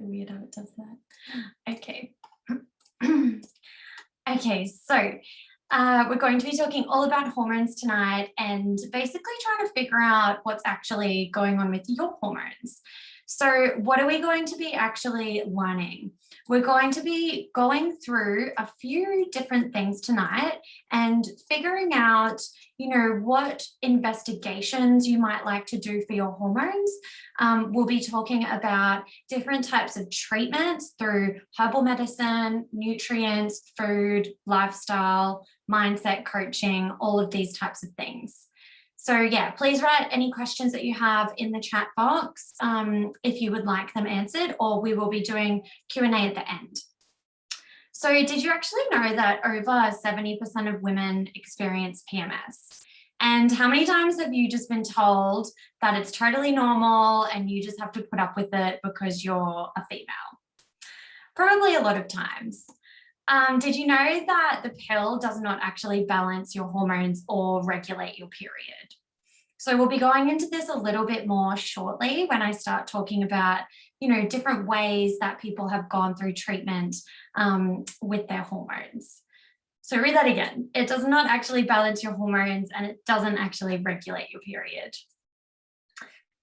weird how it does that. Okay. Okay, so we're going to be talking all about hormones tonight and basically trying to figure out what's actually going on with your hormones. So what are we going to be actually learning? We're going to be going through a few different things tonight and figuring out, what investigations you might like to do for your hormones. We'll be talking about different types of treatments through herbal medicine, nutrients, food, lifestyle, mindset coaching, all of these types of things. So yeah, please write any questions that you have in the chat box if you would like them answered, or we will be doing Q&A at the end. So did you actually know that over 70% of women experience PMS? And how many times have you just been told that it's totally normal and you just have to put up with it because you're a female? Probably a lot of times. Did you know that the pill does not actually balance your hormones or regulate your period? So we'll be going into this a little bit more shortly when I start talking about, different ways that people have gone through treatment with their hormones. So read that again. It does not actually balance your hormones and it doesn't actually regulate your period.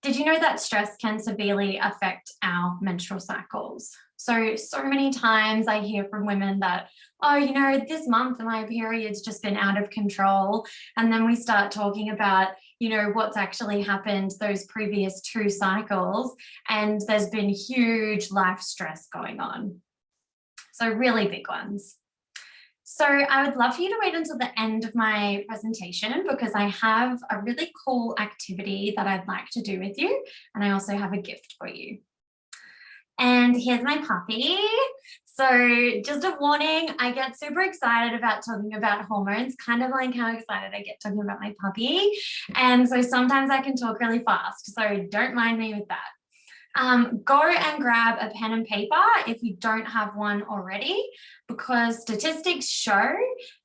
Did you know that stress can severely affect our menstrual cycles? So many times I hear from women that, this month my period's just been out of control. And then we start talking about, what's actually happened those previous 2 cycles. And there's been huge life stress going on. So really big ones. So I would love for you to wait until the end of my presentation because I have a really cool activity that I'd like to do with you. And I also have a gift for you. And here's my puppy. So just a warning, I get super excited about talking about hormones, kind of like how excited I get talking about my puppy. And so sometimes I can talk really fast. So don't mind me with that. Go and grab a pen and paper if you don't have one already, because statistics show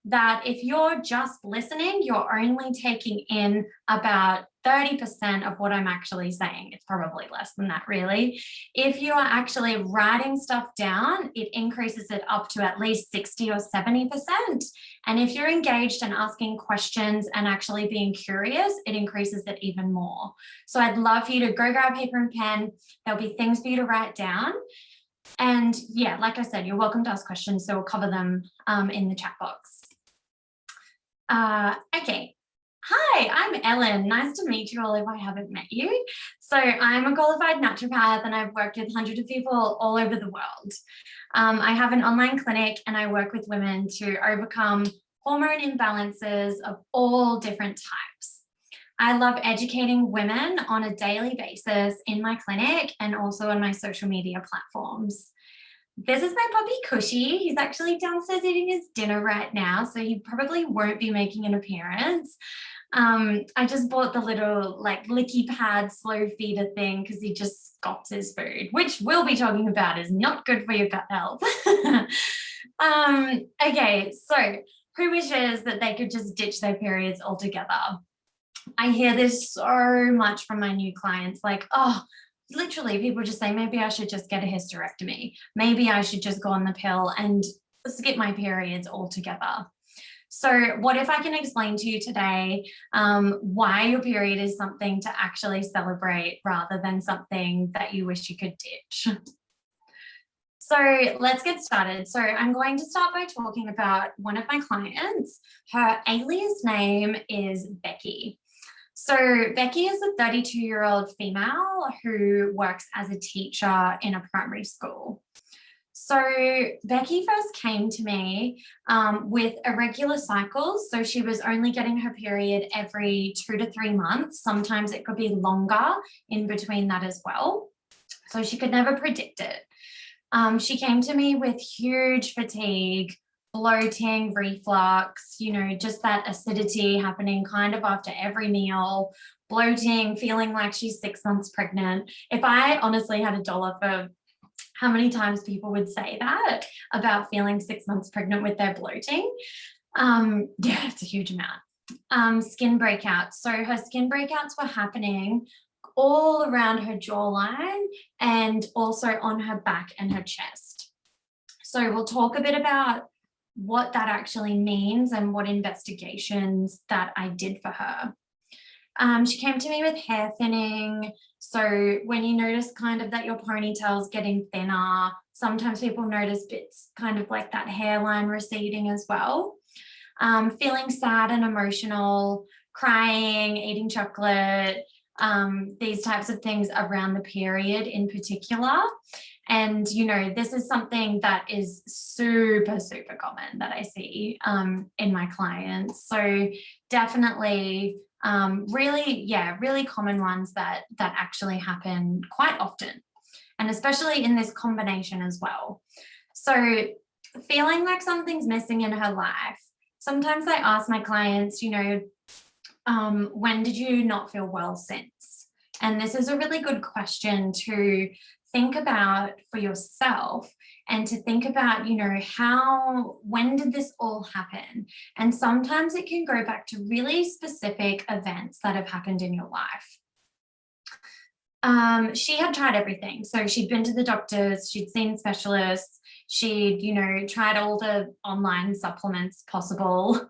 that if you're just listening, you're only taking in about 30% of what I'm actually saying. It's probably less than that, really. If you are actually writing stuff down, it increases it up to at least 60 or 70%. And if you're engaged and asking questions and actually being curious, it increases it even more. So I'd love for you to go grab paper and pen. There'll be things for you to write down. And yeah, like I said, you're welcome to ask questions, so we'll cover them in the chat box. Okay. Hi, I'm Ellen. Nice to meet you all if I haven't met you. So I'm a qualified naturopath and I've worked with hundreds of people all over the world. I have an online clinic and I work with women to overcome hormone imbalances of all different types. I love educating women on a daily basis in my clinic and also on my social media platforms. This is my puppy Cushy. He's actually downstairs eating his dinner right now, so he probably won't be making an appearance. I just bought the little licky pad slow feeder thing because he just scoffs his food, which we'll be talking about is not good for your gut health. Okay, so who wishes that they could just ditch their periods altogether? I hear this so much from my new clients, literally people just say, maybe I should just get a hysterectomy. Maybe I should just go on the pill and skip my periods altogether. So what if I can explain to you today why your period is something to actually celebrate rather than something that you wish you could ditch? So let's get started. So I'm going to start by talking about one of my clients. Her alias name is Becky. So Becky is a 32-year-old female who works as a teacher in a primary school. So Becky first came to me with irregular cycles. So she was only getting her period every 2 to 3 months. Sometimes it could be longer in between that as well. So she could never predict it. She came to me with huge fatigue, bloating, reflux, just that acidity happening kind of after every meal, bloating, feeling like she's 6 months pregnant. If I honestly had $1 for how many times people would say that about feeling 6 months pregnant with their bloating, it's a huge amount. Skin breakouts. So her skin breakouts were happening all around her jawline and also on her back and her chest. So we'll talk a bit about what that actually means and what investigations that I did for her. She came to me with hair thinning. So when you notice kind of that your ponytail's getting thinner, sometimes people notice bits kind of like that hairline receding as well. Feeling sad and emotional, crying, eating chocolate, these types of things around the period in particular. And, you know, this is something that is super, super common that I see in my clients. So definitely really common ones that actually happen quite often, and especially in this combination as well. So feeling like something's missing in her life. Sometimes I ask my clients, you know, when did you not feel well since? And this is a really good question to think about for yourself, and to think about, you know, when did this all happen? And sometimes it can go back to really specific events that have happened in your life. She had tried everything. So she'd been to the doctors, she'd seen specialists, she'd, you know, tried all the online supplements possible,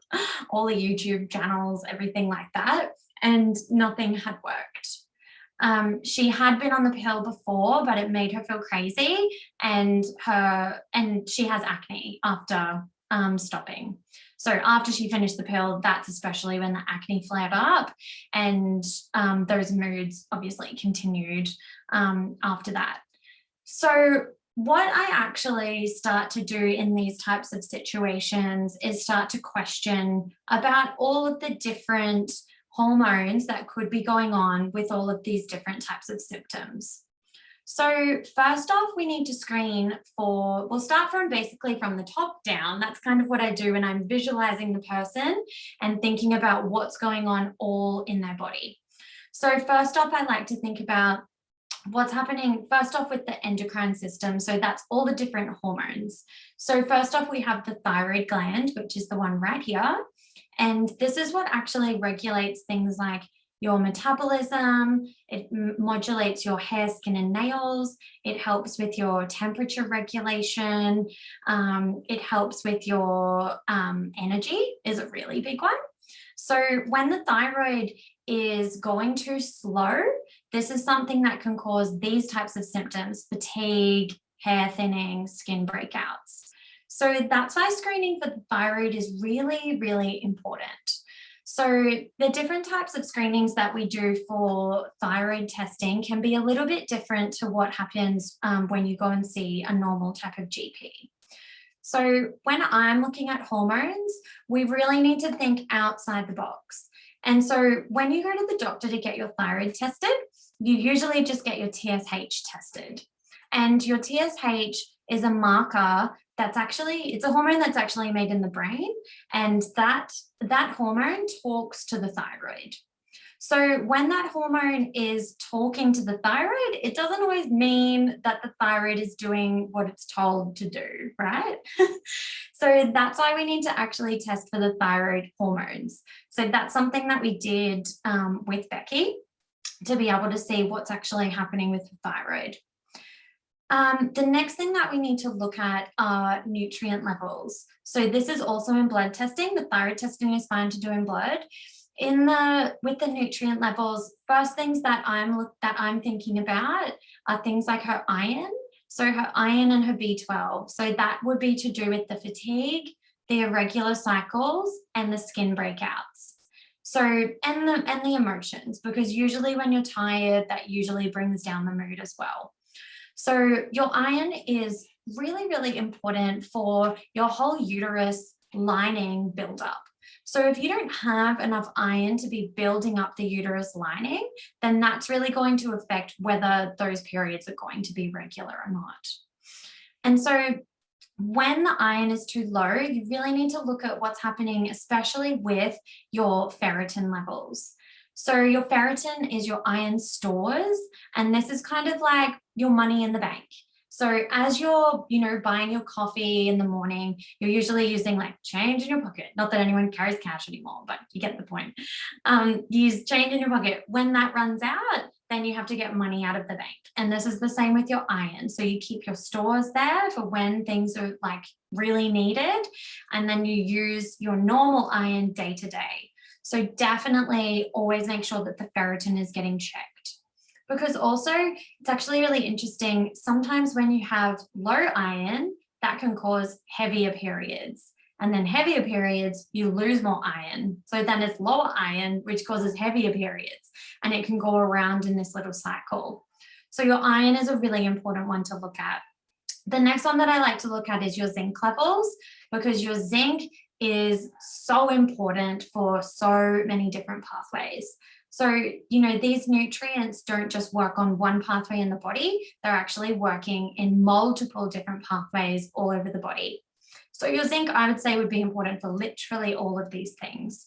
all the YouTube channels, everything like that, and nothing had worked. She had been on the pill before, but it made her feel crazy, and she has acne after stopping. So after she finished the pill, that's especially when the acne flared up, and those moods obviously continued after that. So what I actually start to do in these types of situations is start to question about all of the different hormones that could be going on with all of these different types of symptoms. So first off, we need to screen for, we'll start from basically from the top down. That's kind of what I do when I'm visualizing the person and thinking about what's going on all in their body. So first off, I like to think about what's happening first off with the endocrine system. So that's all the different hormones. So first off, we have the thyroid gland, which is the one right here. And this is what actually regulates things like your metabolism. It modulates your hair, skin, and nails. It helps with your temperature regulation. It helps with your energy, is a really big one. So when the thyroid is going too slow, this is something that can cause these types of symptoms: fatigue, hair thinning, skin breakouts. So that's why screening for the thyroid is really, really important. So the different types of screenings that we do for thyroid testing can be a little bit different to what happens when you go and see a normal type of GP. So when I'm looking at hormones, we really need to think outside the box. And so when you go to the doctor to get your thyroid tested, you usually just get your TSH tested. And your TSH is a marker that's actually, it's a hormone that's actually made in the brain, and that hormone talks to the thyroid. So when that hormone is talking to the thyroid, it doesn't always mean that the thyroid is doing what it's told to do, right? So that's why we need to actually test for the thyroid hormones. So that's something that we did with Becky, to be able to see what's actually happening with the thyroid. The next thing that we need to look at are nutrient levels. So this is also in blood testing. The thyroid testing is fine to do in blood. With the nutrient levels, first things that I'm thinking about are things like her iron. So her iron and her B12. So that would be to do with the fatigue, the irregular cycles, and the skin breakouts. So, and the emotions, because usually when you're tired, that usually brings down the mood as well. So your iron is really, really important for your whole uterus lining buildup. So if you don't have enough iron to be building up the uterus lining, then that's really going to affect whether those periods are going to be regular or not. And so when the iron is too low, you really need to look at what's happening, especially with your ferritin levels. So your ferritin is your iron stores, and this is kind of like your money in the bank. So as you're, buying your coffee in the morning, you're usually using like change in your pocket. Not that anyone carries cash anymore, but you get the point. Use change in your pocket. When that runs out, then you have to get money out of the bank. And this is the same with your iron. So you keep your stores there for when things are like really needed, and then you use your normal iron day to day. So definitely always make sure that the ferritin is getting checked. Because also it's actually really interesting. Sometimes when you have low iron, that can cause heavier periods. And then heavier periods, you lose more iron. So then it's lower iron, which causes heavier periods. And it can go around in this little cycle. So your iron is a really important one to look at. The next one that I like to look at is your zinc levels, because your zinc is so important for so many different pathways. So, you know, these nutrients don't just work on one pathway in the body, they're actually working in multiple different pathways all over the body. So your zinc, I would say, would be important for literally all of these things,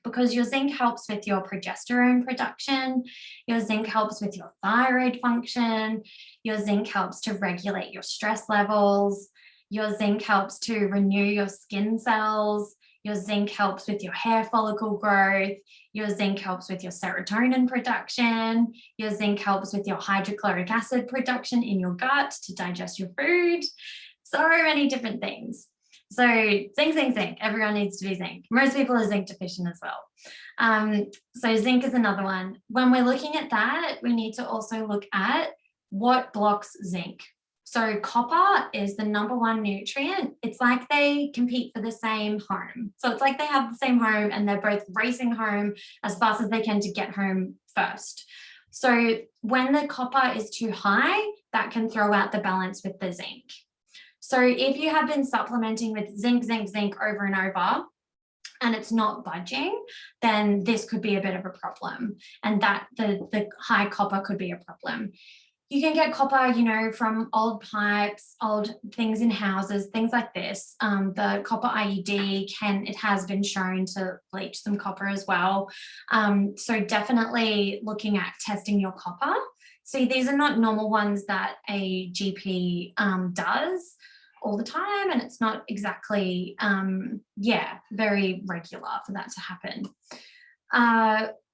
because your zinc helps with your progesterone production, your zinc helps with your thyroid function, your zinc helps to regulate your stress levels, your zinc helps to renew your skin cells, your zinc helps with your hair follicle growth, your zinc helps with your serotonin production, your zinc helps with your hydrochloric acid production in your gut to digest your food. So many different things. So zinc, zinc, zinc. Everyone needs to be zinc. Most people are zinc deficient as well. So zinc is another one. When we're looking at that, we need to also look at what blocks zinc. So copper is the #1 nutrient. It's like they compete for the same home. So it's like they have the same home and they're both racing home as fast as they can to get home first. So when the copper is too high, that can throw out the balance with the zinc. So if you have been supplementing with zinc, zinc, zinc over and over, and it's not budging, then this could be a bit of a problem. And that the high copper could be a problem. You can get copper, you know, from old pipes, old things in houses, things like this. The copper IUD it has been shown to leach some copper as well. So definitely looking at testing your copper. See, these are not normal ones that a GP does all the time, and it's not exactly, very regular for that to happen.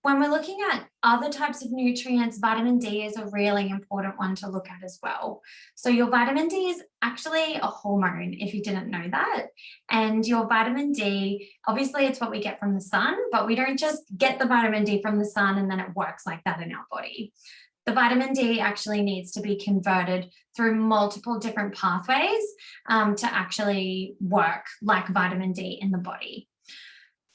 When we're looking at other types of nutrients, vitamin D is a really important one to look at as well. So your vitamin D is actually a hormone, if you didn't know that. And your vitamin D, obviously it's what we get from the sun, but we don't just get the vitamin D from the sun and then it works like that in our body. The vitamin D actually needs to be converted through multiple different pathways to actually work like vitamin D in the body.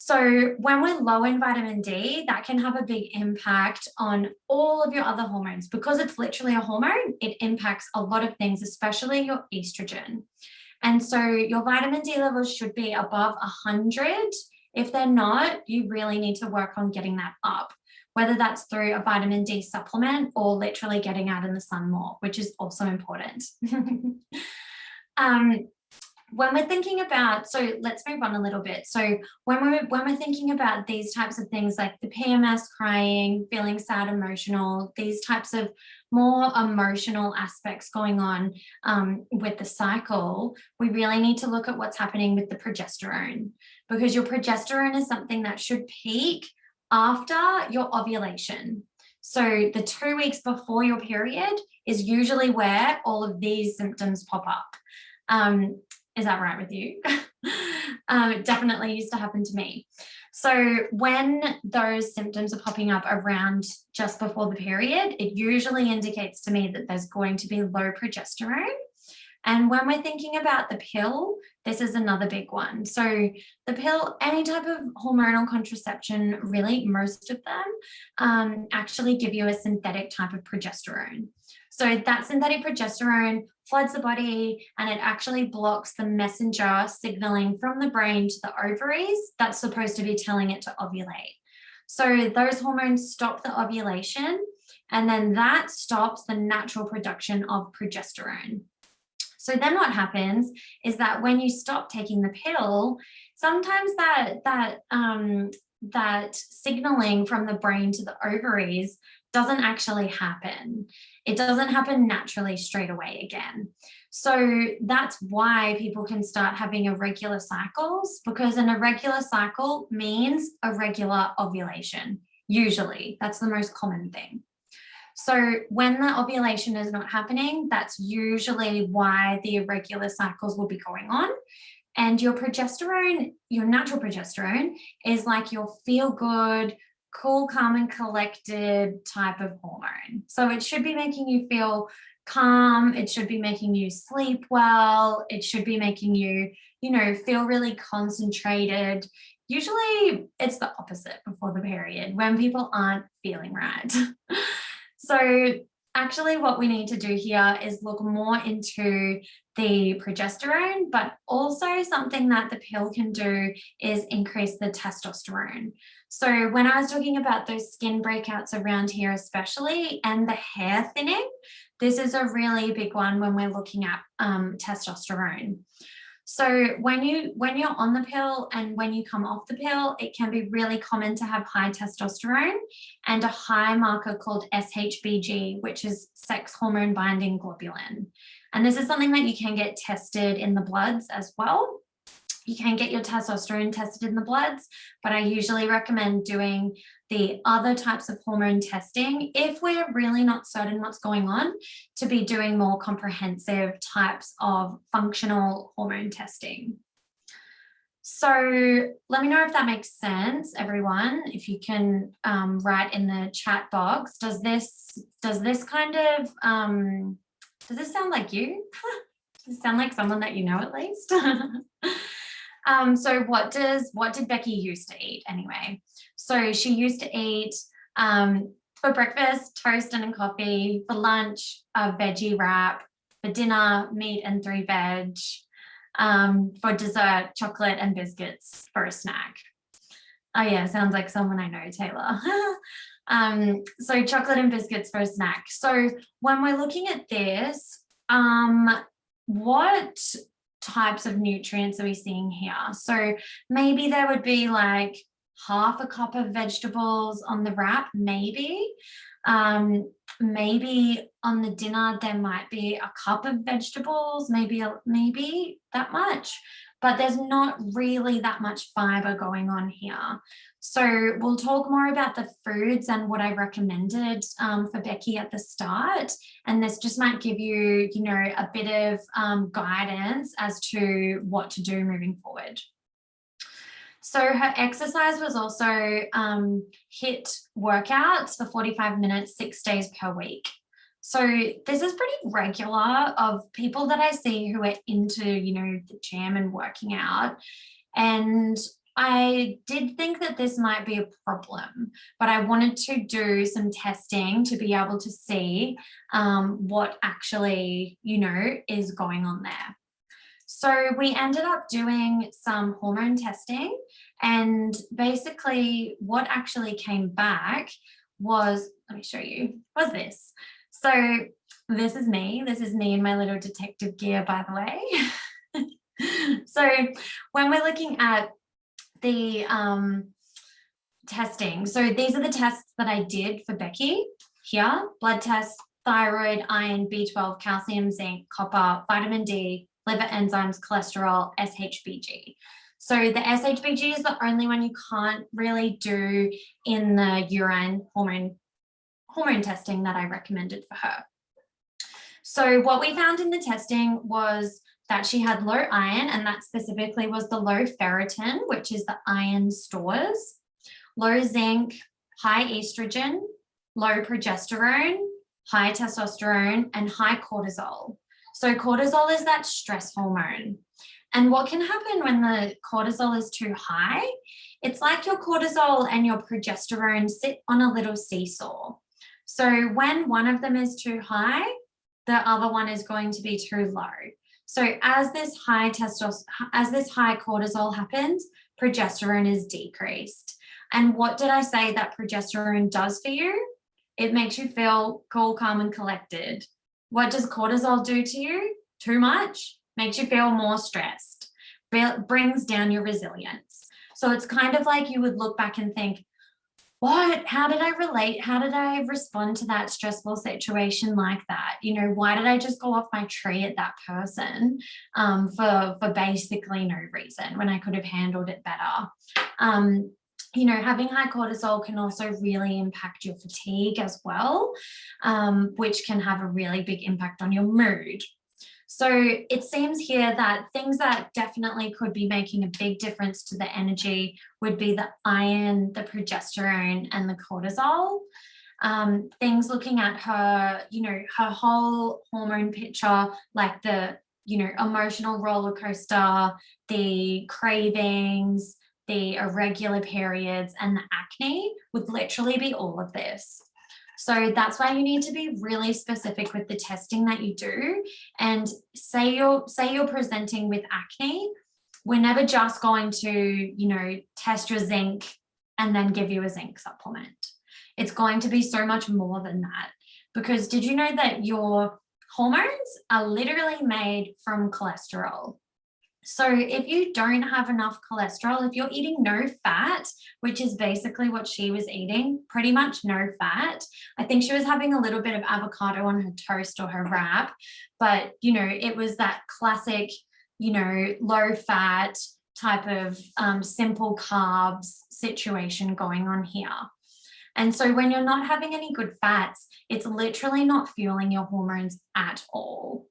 So when we're low in vitamin D, that can have a big impact on all of your other hormones. Because it's literally a hormone, it impacts a lot of things, especially your estrogen. And so your vitamin D levels should be above 100. If they're not, you really need to work on getting that up, whether that's through a vitamin D supplement or literally getting out in the sun more, which is also important. When we're thinking about, so let's move on a little bit. So when we're thinking about these types of things like the PMS, crying, feeling sad, emotional, these types of more emotional aspects going on with the cycle, we really need to look at what's happening with the progesterone, because your progesterone is something that should peak after your ovulation. So the 2 weeks before your period is usually where all of these symptoms pop up. Is that right with you? It definitely used to happen to me. So when those symptoms are popping up around just before the period, it usually indicates to me that there's going to be low progesterone. And when we're thinking about the pill, this is another big one. So the pill, any type of hormonal contraception, really most of them actually give you a synthetic type of progesterone. So that synthetic progesterone floods the body and it actually blocks the messenger signaling from the brain to the ovaries that's supposed to be telling it to ovulate. So those hormones stop the ovulation, and then that stops the natural production of progesterone. So then what happens is that when you stop taking the pill, sometimes that signaling from the brain to the ovaries doesn't actually happen. It doesn't happen naturally straight away again. So that's why people can start having irregular cycles, because an irregular cycle means irregular ovulation. Usually, that's the most common thing. So when the ovulation is not happening, that's usually why the irregular cycles will be going on. And your progesterone, your natural progesterone, is like your feel good, cool, calm, and collected type of hormone. So it should be making you feel calm. It should be making you sleep well. It should be making you, feel really concentrated. Usually it's the opposite before the period when people aren't feeling right. So actually what we need to do here is look more into the progesterone, but also something that the pill can do is increase the testosterone. So when I was talking about those skin breakouts around here especially, and the hair thinning, this is a really big one when we're looking at testosterone. So when you're on the pill and when you come off the pill, it can be really common to have high testosterone and a high marker called SHBG, which is sex hormone binding globulin. And this is something that you can get tested in the bloods as well. You can get your testosterone tested in the bloods, but I usually recommend doing the other types of hormone testing if we're really not certain what's going on, to be doing more comprehensive types of functional hormone testing. So let me know if that makes sense, everyone. If you can write in the chat box, does this kind of does this sound like you? Does it sound like someone that you know at least? So what did Becky used to eat anyway? So she used to eat for breakfast, toast and coffee, for lunch, a veggie wrap, for dinner, meat and 3 veg, for dessert, chocolate and biscuits for a snack. Oh yeah, sounds like someone I know, Taylor. So chocolate and biscuits for a snack. So when we're looking at this, what types of nutrients are we seeing here? So maybe there would be like half a cup of vegetables on the wrap, maybe. Maybe on the dinner there might be a cup of vegetables, maybe that much, but there's not really that much fiber going on here. So we'll talk more about the foods and what I recommended for Becky at the start. And this just might give you, a bit of guidance as to what to do moving forward. So her exercise was also HIIT workouts for 45 minutes, 6 days per week. So this is pretty regular of people that I see who are into, the gym and working out. And I did think that this might be a problem, but I wanted to do some testing to be able to see what actually, is going on there. So we ended up doing some hormone testing, and basically what actually came back was, let me show you, was this. So this is me in my little detective gear, by the way. So when we're looking at the testing, so these are the tests that I did for Becky here: blood tests, thyroid, iron, B12, calcium, zinc, copper, vitamin D, liver enzymes, cholesterol, SHBG. So the SHBG is the only one you can't really do in the urine hormone testing that I recommended for her. So what we found in the testing was that she had low iron, and that specifically was the low ferritin, which is the iron stores, low zinc, high estrogen, low progesterone, high testosterone, and high cortisol. So cortisol is that stress hormone. And what can happen when the cortisol is too high? It's like your cortisol and your progesterone sit on a little seesaw. So when one of them is too high, the other one is going to be too low. So as this high cortisol happens, progesterone is decreased. And what did I say that progesterone does for you? It makes you feel cool, calm, and collected. What does cortisol do to you? Too much? Makes you feel more stressed, brings down your resilience. So it's kind of like you would look back and think, what? How did I relate? How did I respond to that stressful situation like that? Why did I just go off my tree at that person for basically no reason when I could have handled it better? having high cortisol can also really impact your fatigue as well, which can have a really big impact on your mood. So it seems here that things that definitely could be making a big difference to the energy would be the iron, the progesterone, and the cortisol. Things looking at her, her whole hormone picture, like the, emotional roller coaster, the cravings, the irregular periods, and the acne would literally be all of this. So that's why you need to be really specific with the testing that you do. And say you're presenting with acne, we're never just going to, test your zinc and then give you a zinc supplement. It's going to be so much more than that, because did you know that your hormones are literally made from cholesterol? So if you don't have enough cholesterol, if you're eating no fat, which is basically what she was eating, pretty much no fat. I think she was having a little bit of avocado on her toast or her wrap, but it was that classic, low fat type of simple carbs situation going on here. And so when you're not having any good fats, it's literally not fueling your hormones at all.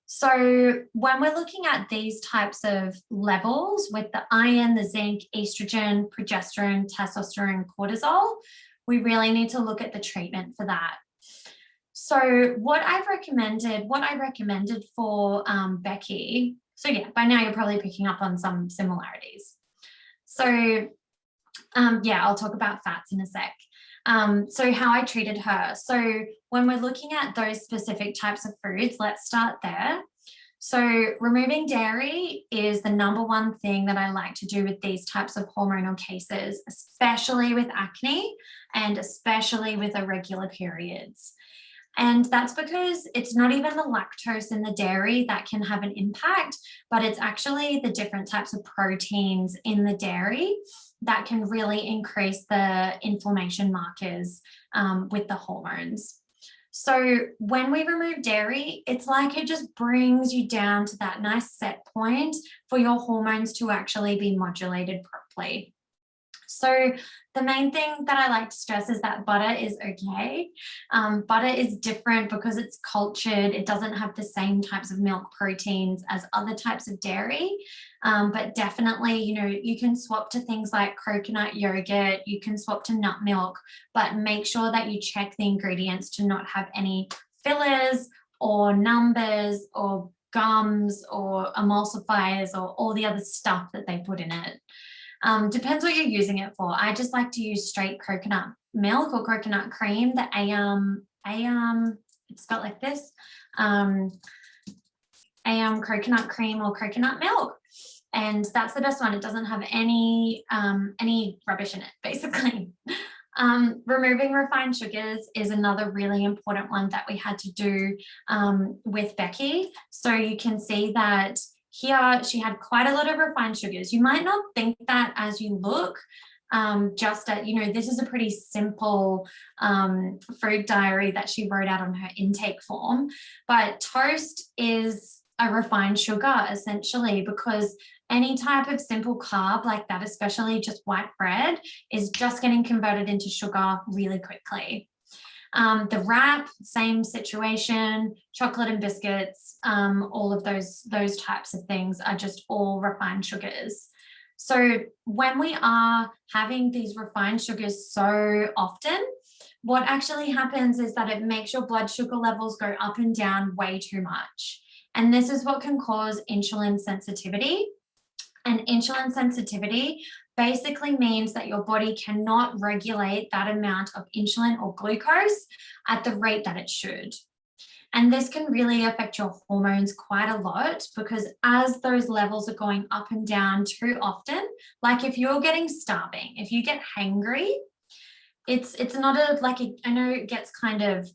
So when we're looking at these types of levels with the iron, the zinc, estrogen, progesterone, testosterone, cortisol, we really need to look at the treatment for that. So what I recommended for Becky, so yeah, by now you're probably picking up on some similarities. So yeah, I'll talk about fats in a sec. So how I treated her. So when we're looking at those specific types of foods, let's start there. So removing dairy is the number one thing that I like to do with these types of hormonal cases, especially with acne and especially with irregular periods. And that's because it's not even the lactose in the dairy that can have an impact, but it's actually the different types of proteins in the dairy that can really increase the inflammation markers with the hormones. So when we remove dairy, it's like it just brings you down to that nice set point for your hormones to actually be modulated properly. So the main thing that I like to stress is that butter is okay. Butter is different because it's cultured. It doesn't have the same types of milk proteins as other types of dairy. But definitely, you can swap to things like coconut yogurt, you can swap to nut milk, but make sure that you check the ingredients to not have any fillers or numbers or gums or emulsifiers or all the other stuff that they put in it. Depends what you're using it for. I just like to use straight coconut milk or coconut cream, the it's spelled like this, coconut cream or coconut milk. And that's the best one. It doesn't have any rubbish in it, basically. Removing refined sugars is another really important one that we had to do with Becky. So you can see that here she had quite a lot of refined sugars. You might not think that as you look, just at, this is a pretty simple food diary that she wrote out on her intake form, but toast is a refined sugar essentially, because any type of simple carb like that, especially just white bread, is just getting converted into sugar really quickly. The wrap, same situation, chocolate and biscuits, all of those types of things are just all refined sugars. So when we are having these refined sugars so often, what actually happens is that it makes your blood sugar levels go up and down way too much. And this is what can cause insulin sensitivity. And insulin sensitivity basically means that your body cannot regulate that amount of insulin or glucose at the rate that it should. And this can really affect your hormones quite a lot, because as those levels are going up and down too often, like if you're getting starving, if you get hangry, it's not I know it gets kind of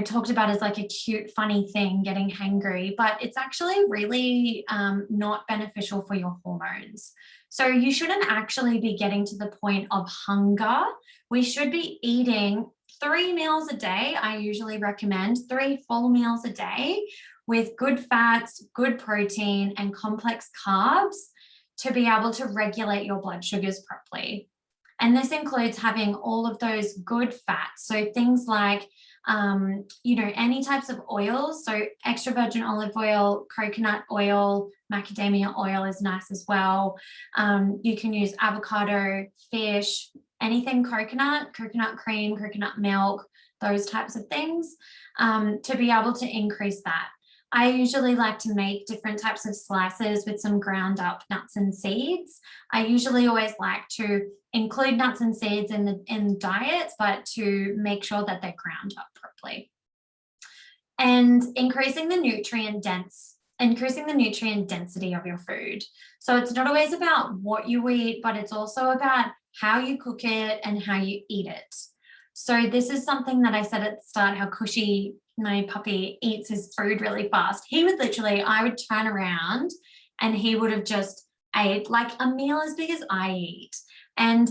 talked about as like a cute, funny thing, getting hangry, but it's actually really not beneficial for your hormones. So you shouldn't actually be getting to the point of hunger. We should be eating 3 meals a day. I usually recommend 3 full meals a day with good fats, good protein, and complex carbs to be able to regulate your blood sugars properly. And this includes having all of those good fats. So things like, any types of oils. So extra virgin olive oil, coconut oil, macadamia oil is nice as well. You can use avocado, fish, anything coconut cream, coconut milk, those types of things, to be able to increase that. I usually like to make different types of slices with some ground up nuts and seeds. I usually always like to include nuts and seeds in diets, but to make sure that they're ground up properly. And increasing the nutrient density of your food. So it's not always about what you eat, but it's also about how you cook it and how you eat it. So this is something that I said at the start, how Cushy, my puppy, eats his food really fast. He would literally, I would turn around and he would have just ate like a meal as big as I eat. And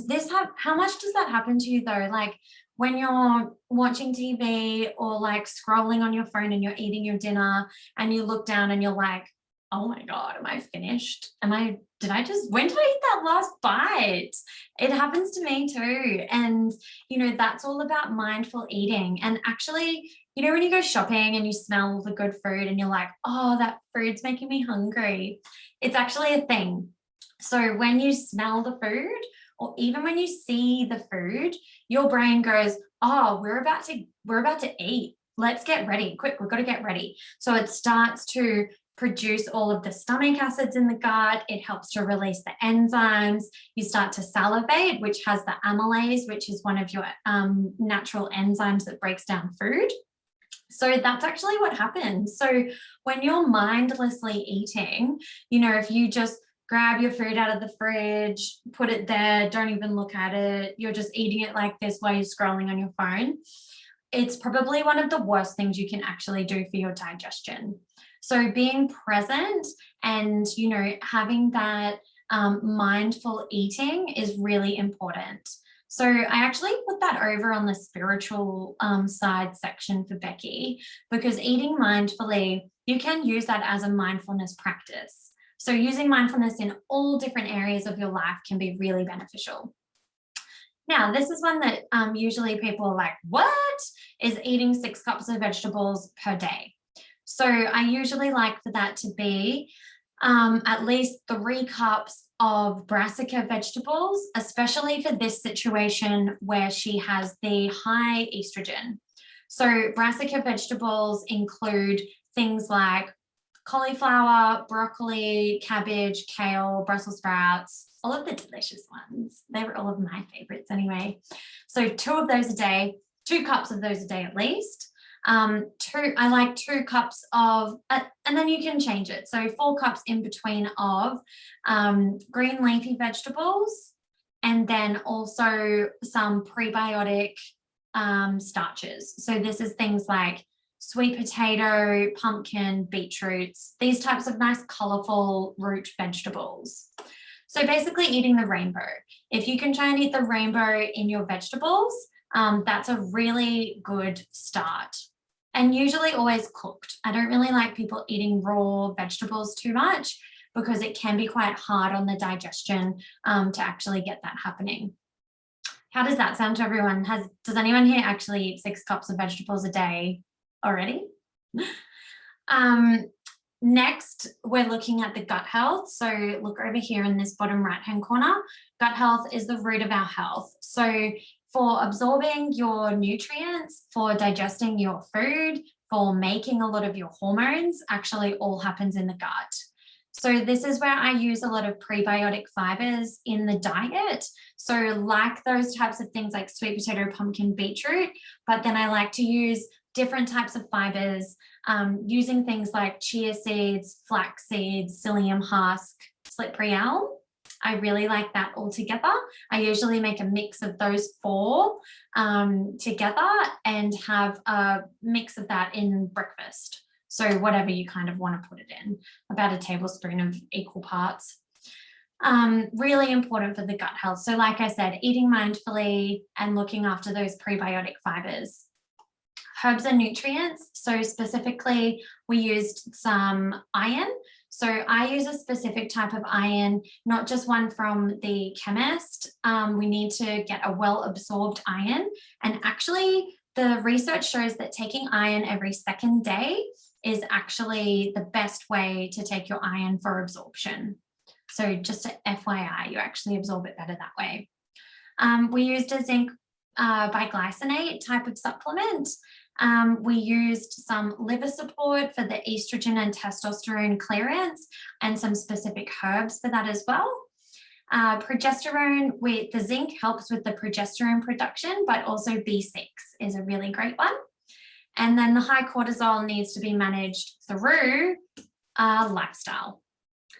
how much does that happen to you though? Like when you're watching TV or like scrolling on your phone and you're eating your dinner and you look down and you're like, oh my God, am I finished? When did I eat that last bite? It happens to me too. And, that's all about mindful eating. And actually, when you go shopping and you smell the good food and you're like, oh, that food's making me hungry. It's actually a thing. So when you smell the food, or even when you see the food, your brain goes, oh, we're about to eat. Let's get ready. Quick, we've got to get ready. So it starts to produce all of the stomach acids in the gut. It helps to release the enzymes. You start to salivate, which has the amylase, which is one of your natural enzymes that breaks down food. So that's actually what happens. So when you're mindlessly eating, if you just grab your food out of the fridge, put it there, don't even look at it, you're just eating it like this while you're scrolling on your phone, it's probably one of the worst things you can actually do for your digestion. So being present and, having that mindful eating is really important. So I actually put that over on the spiritual side section for Becky, because eating mindfully, you can use that as a mindfulness practice. So using mindfulness in all different areas of your life can be really beneficial. Now, this is one that usually people are like, what? Is eating 6 cups of vegetables per day. So I usually like for that to be at least 3 cups of brassica vegetables, especially for this situation where she has the high estrogen. So brassica vegetables include things like cauliflower, broccoli, cabbage, kale, Brussels sprouts, all of the delicious ones. They were all of my favorites anyway. So 2 of those a day, 2 cups of those a day at least. I like 2 cups of, and then you can change it. So 4 cups in between of green leafy vegetables, and then also some prebiotic starches. So this is things like sweet potato, pumpkin, beetroots, these types of nice colorful root vegetables. So basically eating the rainbow. If you can try and eat the rainbow in your vegetables, that's a really good start. And usually always cooked. I don't really like people eating raw vegetables too much because it can be quite hard on the digestion to actually get that happening. How does that sound to everyone? Does anyone here actually eat 6 cups of vegetables a day already? Next, we're looking at the gut health. So look over here in this bottom right-hand corner. Gut health is the root of our health. So for absorbing your nutrients, for digesting your food, for making a lot of your hormones, actually all happens in the gut. So this is where I use a lot of prebiotic fibers in the diet. So like those types of things like sweet potato, pumpkin, beetroot, but then I like to use different types of fibers using things like chia seeds, flax seeds, psyllium husk, slippery elm. I really like that all together. I usually make a mix of those 4 together and have a mix of that in breakfast. So whatever you kind of want to put it in, about a tablespoon of equal parts. Really important for the gut health. So like I said, eating mindfully and looking after those prebiotic fibers. herbs and nutrients. So specifically, we used some iron. So I use a specific type of iron, not just one from the chemist. We need to get a well-absorbed iron. And actually, the research shows that taking iron every second day is actually the best way to take your iron for absorption. So just a FYI, you actually absorb it better that way. We used a zinc biglycinate type of supplement. We used some liver support for the estrogen and testosterone clearance and some specific herbs for that as well. Progesterone, with the zinc helps with the progesterone production, but also B6 is a really great one. And then the high cortisol needs to be managed through lifestyle.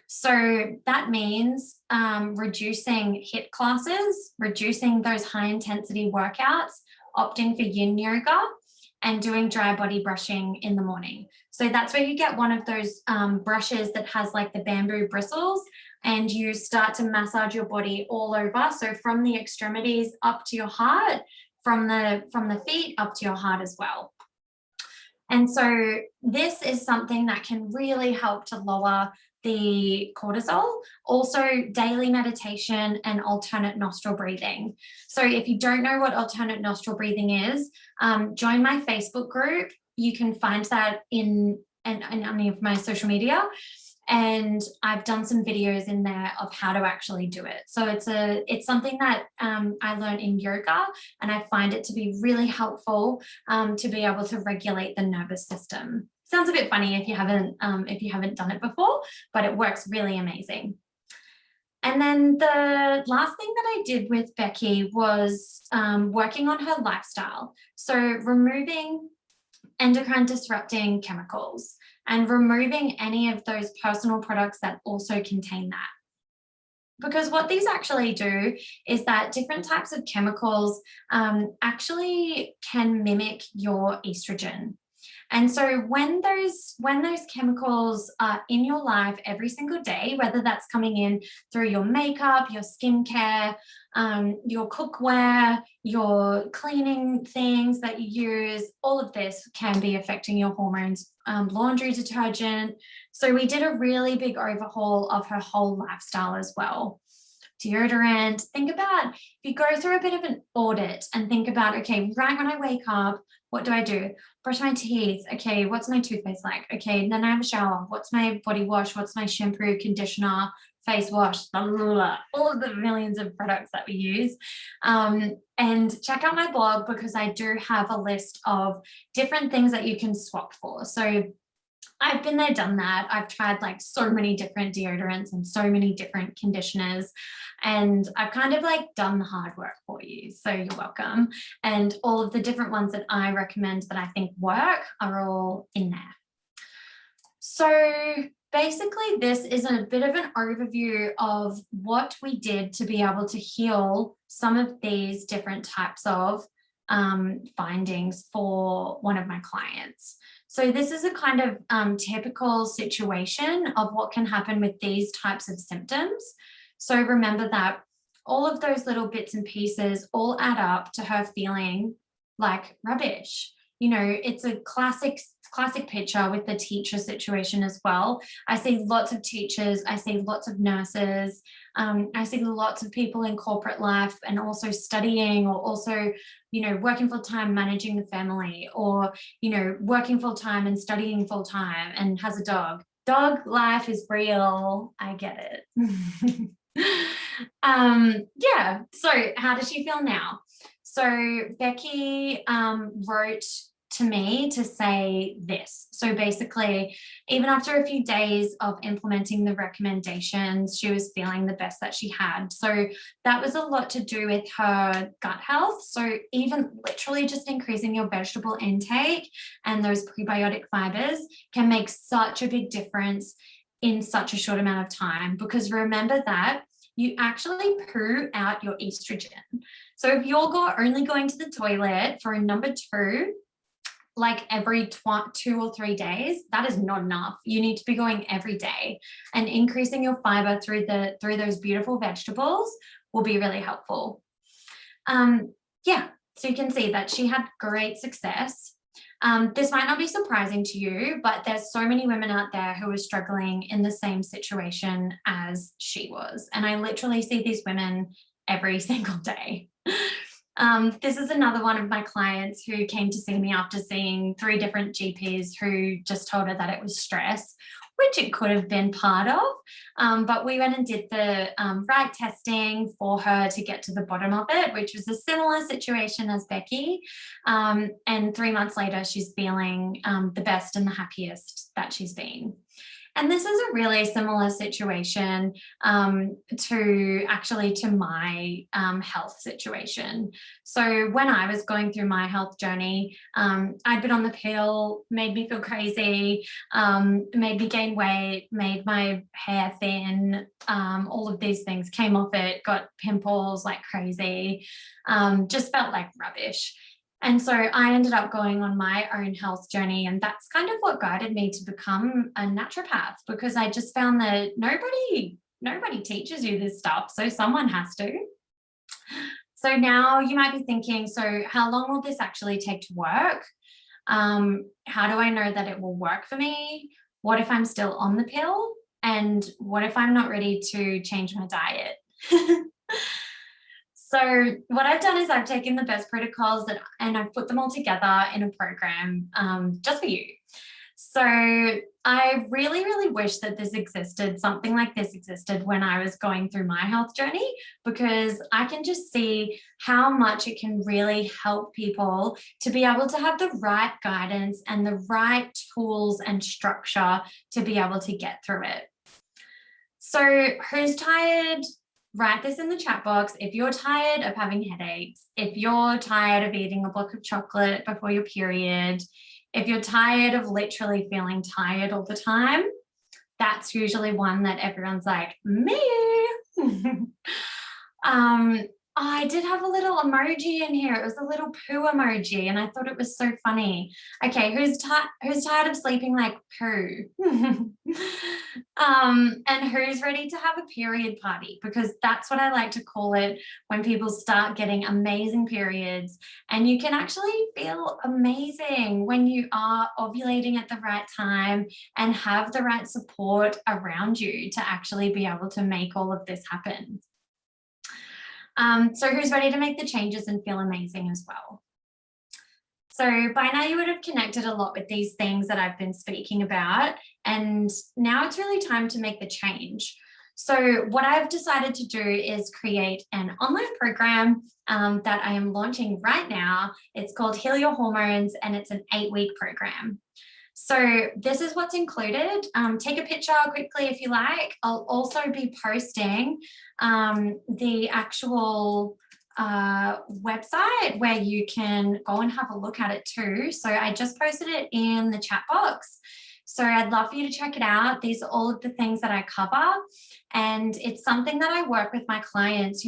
So that means reducing HIIT classes, reducing those high intensity workouts, opting for yin yoga, and doing dry body brushing in the morning. So that's where you get one of those brushes that has like the bamboo bristles, and you start to massage your body all over. So from the extremities up to your heart, from the feet up to your heart as well. And so this is something that can really help to lower the cortisol. Also daily meditation and alternate nostril breathing. So if you don't know what alternate nostril breathing is, join my Facebook group. You can find that in any of my social media. And I've done some videos in there of how to actually do it. So it's something that I learned in yoga, and I find it to be really helpful to be able to regulate the nervous system. Sounds a bit funny if you haven't done it before, but it works really amazing. And then the last thing that I did with Becky was working on her lifestyle. So removing endocrine disrupting chemicals and removing any of those personal products that also contain that. Because what these actually do is that different types of chemicals actually can mimic your estrogen. And so when those chemicals are in your life every single day, whether that's coming in through your makeup, your skincare, your cookware, your cleaning things that you use, all of this can be affecting your hormones, laundry detergent. So we did a really big overhaul of her whole lifestyle as well. Deodorant, think about, if you go through a bit of an audit and think about, okay, right when I wake up, what do I do? Brush my teeth. Okay, what's my toothpaste like? Okay, and then I have a shower. What's my body wash? What's my shampoo, conditioner, face wash, blah, blah, blah, all of the millions of products that we use. And check out my blog, because I do have a list of different things that you can swap for. So I've been there, done that. I've tried like so many different deodorants and so many different conditioners, and I've kind of like done the hard work for you. So you're welcome. And all of the different ones that I recommend that I think work are all in there. So basically this is a bit of an overview of what we did to be able to heal some of these different types of findings for one of my clients. So this is a kind of typical situation of what can happen with these types of symptoms. So remember that all of those little bits and pieces all add up to her feeling like rubbish. You know, it's a classic picture with the teacher situation as well. I see lots of teachers, I see lots of nurses, I see lots of people in corporate life and also studying, or also, you know, working full time, managing the family, or, you know, working full time and studying full time and has a dog. Dog life is real. I get it. Yeah. So how does she feel now? So Becky wrote to me to say this. So basically, even after a few days of implementing the recommendations, she was feeling the best that she had. So that was a lot to do with her gut health. So even literally just increasing your vegetable intake and those prebiotic fibers can make such a big difference in such a short amount of time, because remember that you actually poo out your estrogen. So if you're only going to the toilet for a number 2, like every 2 or 3 days, that is not enough. You need to be going every day, and increasing your fiber through those beautiful vegetables will be really helpful. Yeah, so you can see that she had great success. This might not be surprising to you, but there's so many women out there who are struggling in the same situation as she was. And I literally see these women every single day. This is another one of my clients who came to see me after seeing 3 different GPs who just told her that it was stress, which it could have been part of. But we went and did the right testing for her to get to the bottom of it, which was a similar situation as Becky. And 3 months later, she's feeling the best and the happiest that she's been. And this is a really similar situation to my health situation. So when I was going through my health journey, I'd been on the pill, made me feel crazy, made me gain weight, made my hair thin, all of these things, came off it, got pimples like crazy, just felt like rubbish. And so I ended up going on my own health journey, and that's kind of what guided me to become a naturopath, because I just found that nobody teaches you this stuff, so someone has to. So now you might be thinking, so how long will this actually take to work? How do I know that it will work for me? What if I'm still on the pill? And what if I'm not ready to change my diet? So what I've done is I've taken the best protocols and I've put them all together in a program just for you. So I really, really wish that something like this existed when I was going through my health journey, because I can just see how much it can really help people to be able to have the right guidance and the right tools and structure to be able to get through it. So who's tired? Write this in the chat box. If you're tired of having headaches, if you're tired of eating a block of chocolate before your period, if you're tired of literally feeling tired all the time, that's usually one that everyone's like, me. I did have a little emoji in here. It was a little poo emoji, and I thought it was so funny. Okay, who's tired of sleeping like poo? And who's ready to have a period party? Because that's what I like to call it when people start getting amazing periods, and you can actually feel amazing when you are ovulating at the right time and have the right support around you to actually be able to make all of this happen. So who's ready to make the changes and feel amazing as well? So by now you would have connected a lot with these things that I've been speaking about, and now it's really time to make the change. So what I've decided to do is create an online program that I am launching right now. It's called Heal Your Hormones, and it's an 8-week program. So this is what's included. Take a picture quickly if you like. I'll also be posting the actual website where you can go and have a look at it too. So I just posted it in the chat box. So I'd love for you to check it out. These are all of the things that I cover, and it's something that I work with my clients,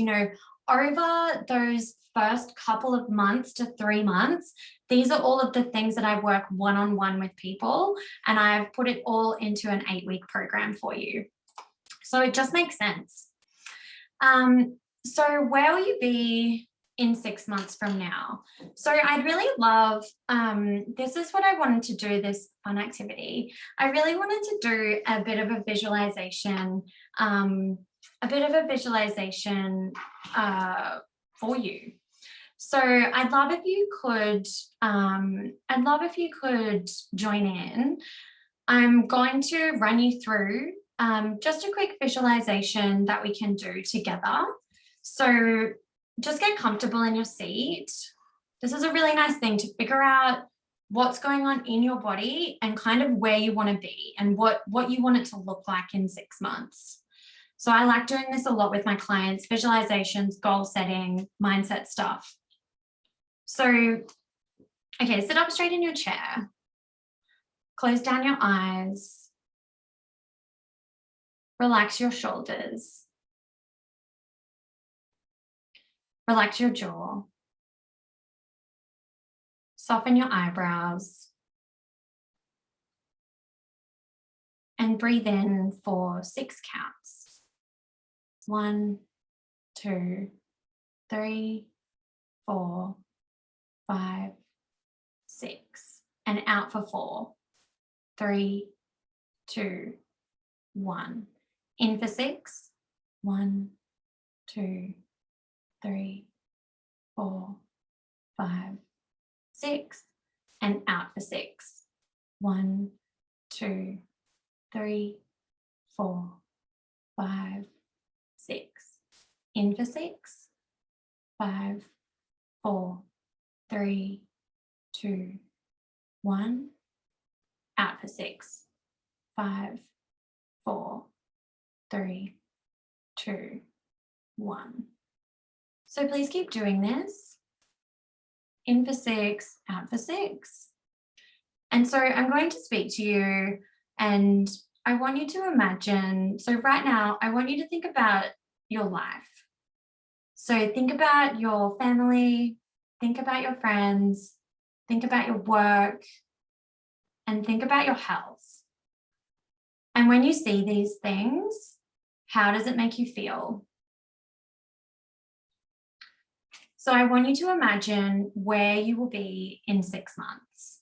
over those first couple of months to 3 months. These are all of the things that I work one-on-one with people, and I've put it all into an 8-week program for you. So it just makes sense. So where will you be in 6 months from now? So I'd really love, this is what I wanted to do, this fun activity. I really wanted to do a bit of a visualization, for you. So I'd love if you could join in. I'm going to run you through just a quick visualization that we can do together. So just get comfortable in your seat. This is a really nice thing to figure out what's going on in your body and kind of where you want to be and what you want it to look like in 6 months. So I like doing this a lot with my clients: visualizations, goal setting, mindset stuff. So, okay, sit up straight in your chair. Close down your eyes. Relax your shoulders. Relax your jaw. Soften your eyebrows. And breathe in for 6 counts. 1, 2, 3, 4, 5, 6. and out for 4. 3, 2, 1. In for 6. 1, 2, 3, 4, 5, 6. And out for 6. 1, 2, 3, 4, 5, 6. In for 6. 5, 4, 3, 2, 1. Out for 6. 5, 4, 3, 2, 1. So please keep doing this. In for 6, out for 6. And so I'm going to speak to you, and I want you to imagine, so right now I want you to think about your life. So think about your family, think about your friends, think about your work, and think about your health. And when you see these things, how does it make you feel? So I want you to imagine where you will be in 6 months.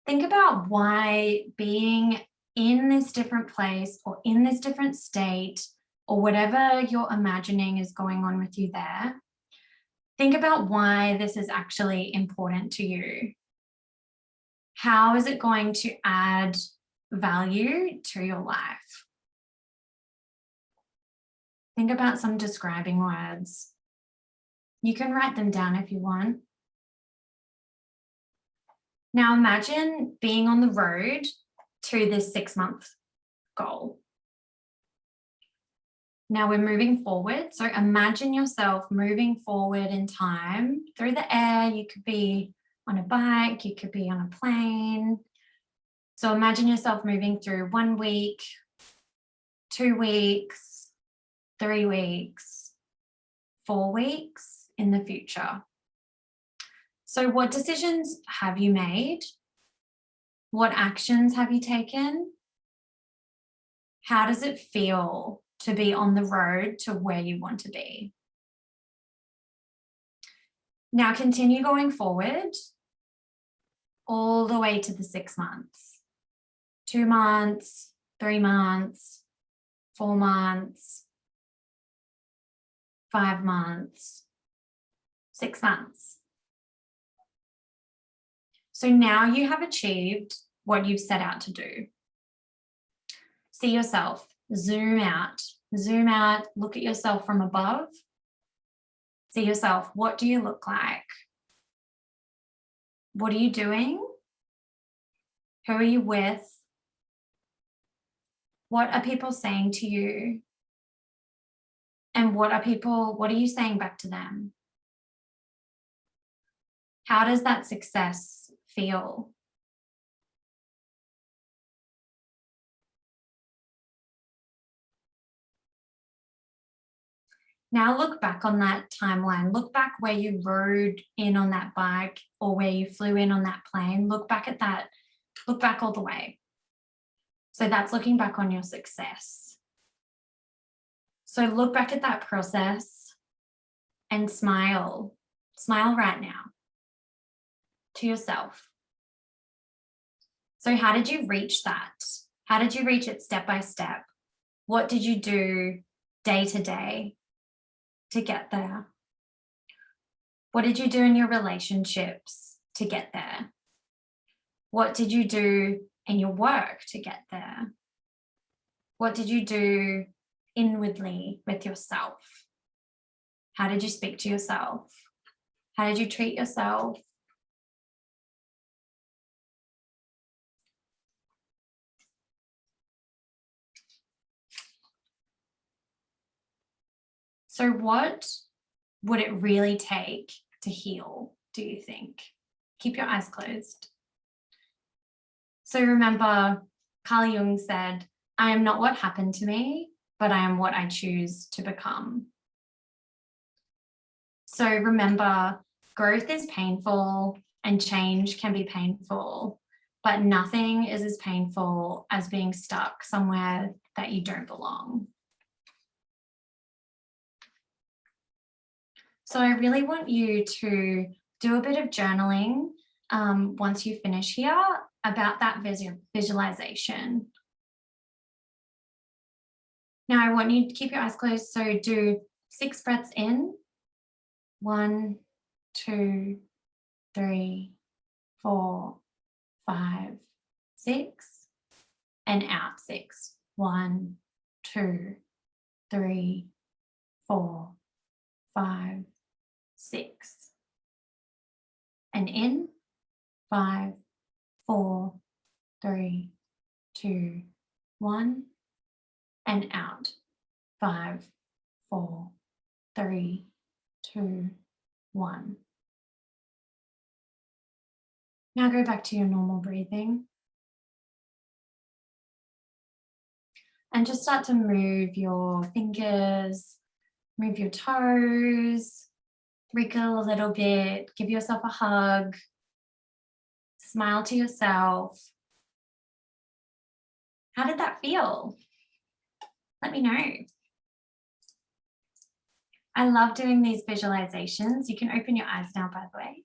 Think about why being in this different place or in this different state or whatever you're imagining is going on with you there. Think about why this is actually important to you. How is it going to add value to your life? Think about some describing words. You can write them down if you want. Now imagine being on the road to this 6-month goal. Now we're moving forward. So imagine yourself moving forward in time through the air. You could be on a bike, you could be on a plane. So imagine yourself moving through 1 week, 2 weeks, 3 weeks, 4 weeks in the future. So what decisions have you made? What actions have you taken? How does it feel to be on the road to where you want to be? Now continue going forward all the way to the 6 months, 2 months, 3 months, 4 months, 5 months, 6 months. So now you have achieved what you've set out to do. See yourself, zoom out, look at yourself from above. See yourself, what do you look like? What are you doing? Who are you with? What are people saying to you? And what are you saying back to them? How does that success feel? Now look back on that timeline. Look back where you rode in on that bike or where you flew in on that plane. Look back at that. Look back all the way. So that's looking back on your success. So look back at that process and smile. Smile right now to yourself. So how did you reach that? How did you reach it step by step? What did you do day to day to get there? What did you do in your relationships to get there? What did you do in your work to get there? What did you do inwardly with yourself? How did you speak to yourself? How did you treat yourself? So what would it really take to heal, do you think? Keep your eyes closed. So remember, Carl Jung said, I am not what happened to me, but I am what I choose to become. So remember, growth is painful and change can be painful, but nothing is as painful as being stuck somewhere that you don't belong. So I really want you to do a bit of journaling once you finish here about that visualization. Now I want you to keep your eyes closed. So do 6 breaths in. 1, 2, 3, 4, 5, 6. And out 6. 1, 2, 3, 4, 5, 6. And in 5, 4, 3, 2, 1. And out 5, 4, 3, 2, 1. Now go back to your normal breathing. And just start to move your fingers, move your toes, wriggle a little bit, give yourself a hug, smile to yourself. How did that feel? Let me know. I love doing these visualizations. You can open your eyes now, by the way.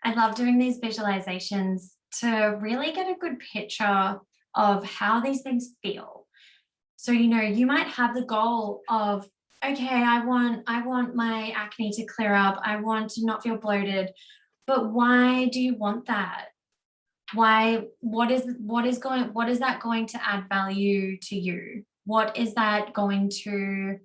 I love doing these visualizations to really get a good picture of how these things feel. So, you know, you might have the goal of, okay, I want my acne to clear up. I want to not feel bloated. But why do you want that? Why, what is that going to add value to you? What is that going to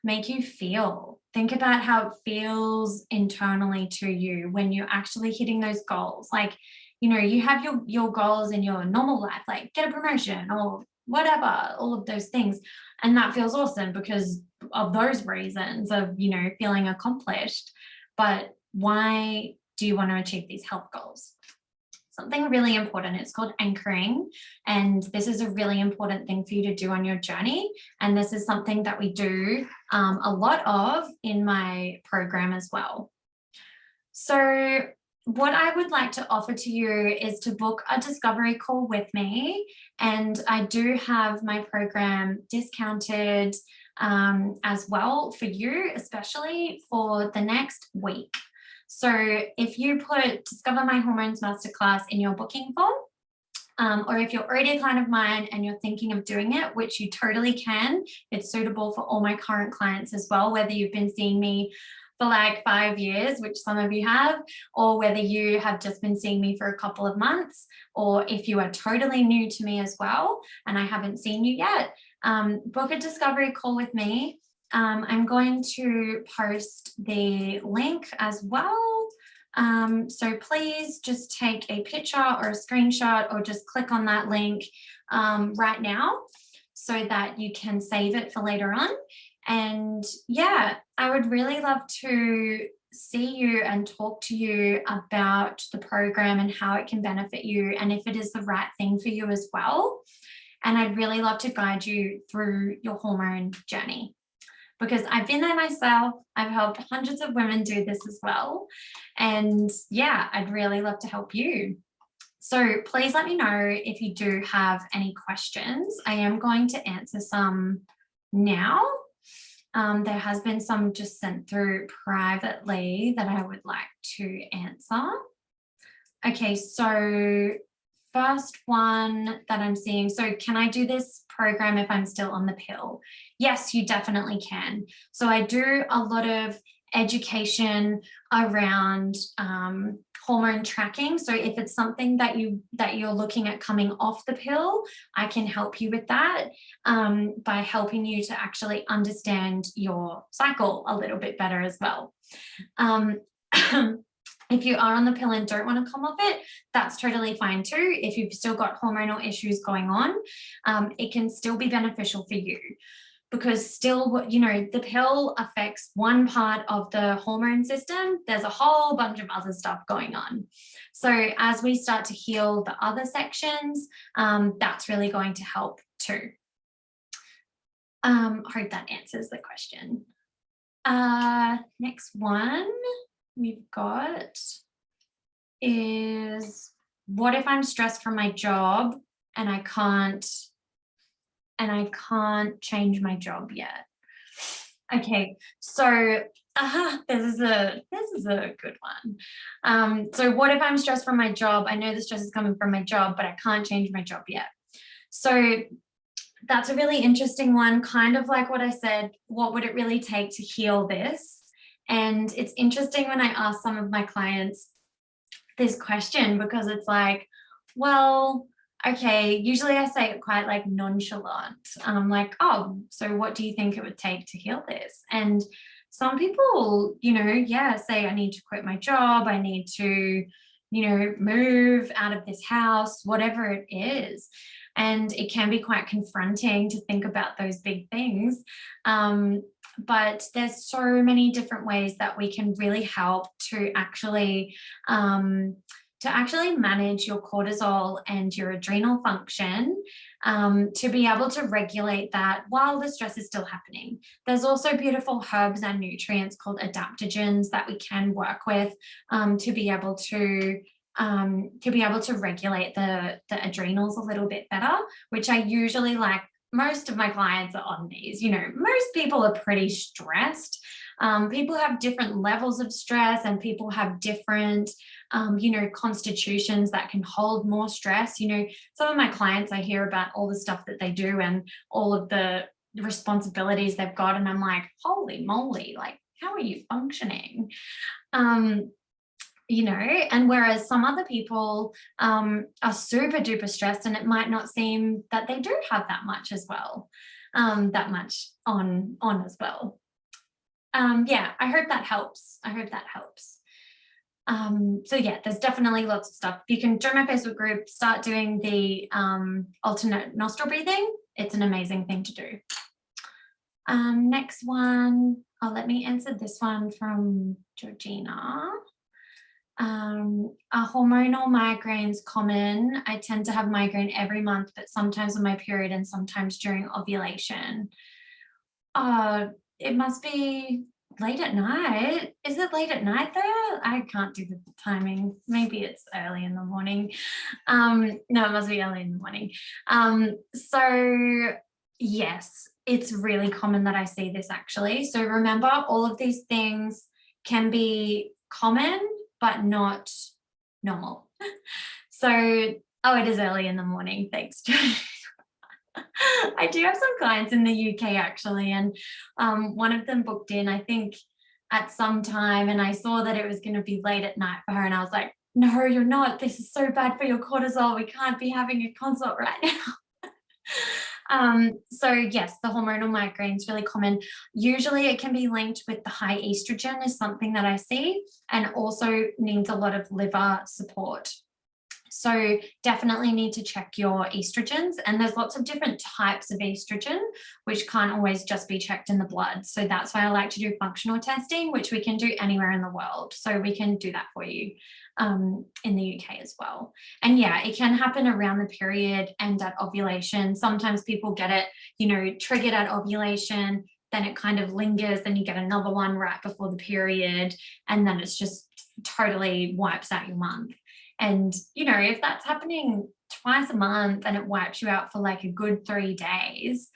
make you feel? Think about how it feels internally to you when you're actually hitting those goals. Like, you know, you have your goals in your normal life, like get a promotion or whatever, all of those things. And that feels awesome because of those reasons of, you know, feeling accomplished. But why do you want to achieve these health goals? Something really important. It's called anchoring. And this is a really important thing for you to do on your journey. And this is something that we do a lot of in my program as well. So what I would like to offer to you is to book a discovery call with me. And I do have my program discounted as well for you, especially for the next week. So if you put Discover My Hormones Masterclass in your booking form, or if you're already a client of mine and you're thinking of doing it, which you totally can, it's suitable for all my current clients as well, whether you've been seeing me for like 5 years, which some of you have, or whether you have just been seeing me for a couple of months, or if you are totally new to me as well and I haven't seen you yet, book a discovery call with me. I'm going to post the link as well. So please just take a picture or a screenshot or just click on that link right now so that you can save it for later on. And yeah, I would really love to see you and talk to you about the program and how it can benefit you and if it is the right thing for you as well. And I'd really love to guide you through your hormone journey, because I've been there myself. I've helped hundreds of women do this as well. And yeah, I'd really love to help you. So please let me know if you do have any questions. I am going to answer some now. There has been some just sent through privately that I would like to answer. Okay, so first one that I'm seeing. So can I do this program if I'm still on the pill? Yes, you definitely can. So I do a lot of education around hormone tracking. So if it's something that you're looking at coming off the pill, I can help you with that by helping you to actually understand your cycle a little bit better as well. If you are on the pill and don't want to come off it, that's totally fine too. If you've still got hormonal issues going on, it can still be beneficial for you, because still, you know, the pill affects one part of the hormone system. There's a whole bunch of other stuff going on. So as we start to heal the other sections, that's really going to help too. Hope that answers the question. Next one we've got is, what if I'm stressed from my job and I can't change my job yet? Okay, so This is a good one. So what if I'm stressed from my job? I know the stress is coming from my job, but I can't change my job yet. So that's a really interesting one. Kind of like what I said, what would it really take to heal this? And it's interesting when I ask some of my clients this question, because it's like, well, okay, usually I say it quite like nonchalant. Like, oh, so what do you think it would take to heal this? And some people, say I need to quit my job, I need to, move out of this house, whatever it is. And it can be quite confronting to think about those big things. But there's so many different ways that we can really help to actually manage your cortisol and your adrenal function, to be able to regulate that while the stress is still happening. There's also beautiful herbs and nutrients called adaptogens that we can work with, to be able to regulate the adrenals a little bit better, which I usually like. Most of my clients are on these. Most people are pretty stressed. People have different levels of stress, and people have different, constitutions that can hold more stress. Some of my clients, I hear about all the stuff that they do and all of the responsibilities they've got, and I'm like, holy moly, like, how are you functioning? And whereas some other people are super duper stressed, and it might not seem that they do have that much as well, that much on as well. I hope that helps. So yeah, there's definitely lots of stuff. You can join my Facebook group, start doing the alternate nostril breathing. It's an amazing thing to do. Next one, let me answer this one from Georgina. Are hormonal migraines common? I tend to have migraine every month, but sometimes on my period and sometimes during ovulation. It must be late at night. Is it late at night there? I can't do the timing. Maybe it's early in the morning. No, it must be early in the morning. So yes, it's really common that I see this actually. So remember, all of these things can be common, but not normal. So, it is early in the morning. Thanks, I do have some clients in the UK actually, and one of them booked in, I think, at some time, and I saw that it was going to be late at night for her, and I was like, no, you're not. This is so bad for your cortisol. We can't be having a consult right now. So yes, the hormonal migraine is really common. Usually it can be linked with the high estrogen is something that I see, and also needs a lot of liver support. So definitely need to check your estrogens, and there's lots of different types of estrogen, which can't always just be checked in the blood. So that's why I like to do functional testing, which we can do anywhere in the world. So we can do that for you in the UK as well. And yeah, it can happen around the period and at ovulation. Sometimes people get it, triggered at ovulation, then it kind of lingers, then you get another one right before the period, and then it's just totally wipes out your month. And, if that's happening twice a month and it wipes you out for like a good 3 days,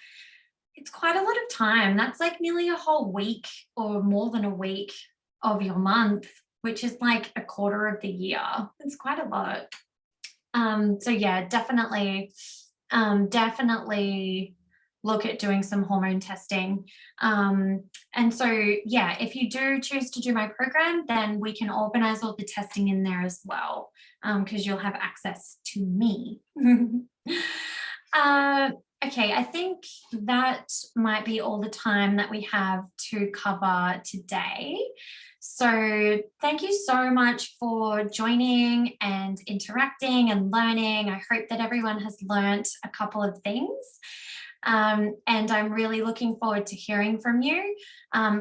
it's quite a lot of time. That's like nearly a whole week or more than a week of your month, which is like a quarter of the year. It's quite a lot. So yeah, definitely look at doing some hormone testing. And so, yeah, if you do choose to do my program, then we can organize all the testing in there as well, because you'll have access to me. Okay, I think that might be all the time that we have to cover today. So thank you so much for joining and interacting and learning. I hope that everyone has learnt a couple of things. And I'm really looking forward to hearing from you.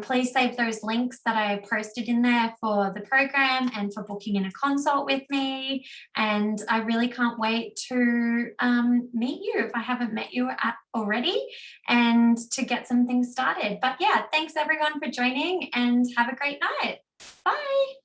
Please save those links that I posted in there for the program and for booking in a consult with me. And I really can't wait to meet you if I haven't met you already, and to get some things started. But yeah, thanks everyone for joining, and have a great night. Bye.